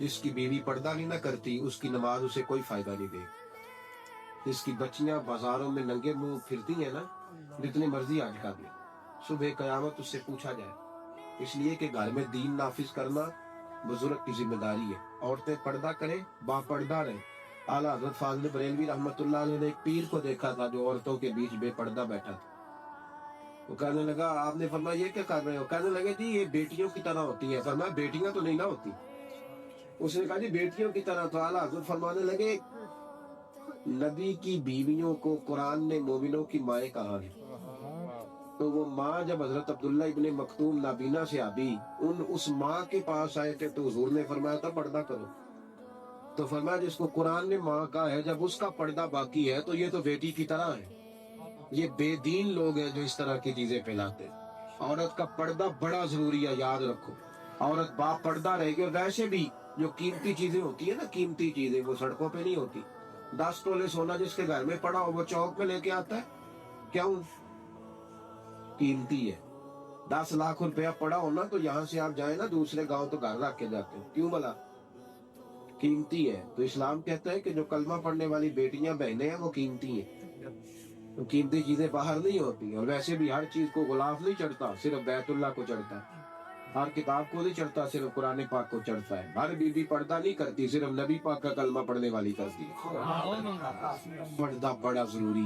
جس کی بیوی پردہ نہیں نہ کرتی اس کی نماز اسے کوئی فائدہ نہیں دے. جس کی بچیاں بازاروں میں ننگے منہ پھرتی ہیں نا، جتنی مرضی آج کا دے، صبح قیامت اس سے پوچھا جائے. اس لیے کہ گھر میں دین نافذ کرنا بزرگ کی ذمہ داری ہے. عورتیں پردہ کریں، با پردہ رہیں. اعلیٰ حضرت فاضل بریلوی رحمۃ اللہ علیہ نے ایک پیر کو دیکھا تھا جو عورتوں کے بیچ بے پردہ بیٹھا تھا. وہ کہنے لگا، آپ نے فرمایا یہ کیا کر رہے ہو؟ کہنے لگے جی یہ بیٹیوں کی طرح ہوتی ہے. فرمایا بیٹیاں تو نہیں نہ ہوتی. اس نے کہا جی بیٹیوں کی طرح. تو اعلیٰ حضرت فرمانے لگے نبی کی بیویوں کو قرآن نے مومنوں کی مائیں کہا ہے. تو وہ ماں جب حضرت عبداللہ ابن مکتوم نابینا سے آبی اس ماں کے پاس آئے تھے تو حضور نے فرمایا تھا پردہ کرو. تو فرمایا جس کو قرآن نے ماں کہا ہے جب اس کا پردہ باقی ہے تو یہ تو بیٹی کی طرح ہے. یہ بے دین لوگ ہیں جو اس طرح کی چیزیں پھیلاتے ہیں. عورت کا پردہ بڑا ضروری ہے، یاد رکھو. عورت با پردہ رہے گی. اور ویسے بھی جو قیمتی چیزیں ہوتی ہیں نا، قیمتی چیزیں وہ سڑکوں پہ نہیں ہوتی. 10 تولے سونا جس کے گھر میں پڑا ہو وہ چوک پہ لے کے آتا ہے، کیوں؟ قیمتی ہے. 10 لاکھ روپیہ پڑا ہونا تو یہاں سے آپ جائیں نا دوسرے گاؤں تو گھر رکھ کے جاتے ہیں، کیوں بلا؟ قیمتی ہے. تو اسلام کہتا ہے کہ جو کلمہ پڑھنے والی بیٹیاں بہنیں ہیں وہ قیمتی ہیں. تو قیمتی چیزیں باہر نہیں ہوتی. اور ویسے بھی ہر چیز کو غلاف نہیں چڑھتا، صرف بیت اللہ کو چڑھتا ہے. ہر کتاب کو نہیں چڑھتا، صرف قرآن پاک کو چڑھتا ہے. ہر بیوی پردہ نہیں کرتی، صرف نبی پاک کا کلمہ پڑھنے والی کرتی ہے. پردہ بڑا ضروری ہے.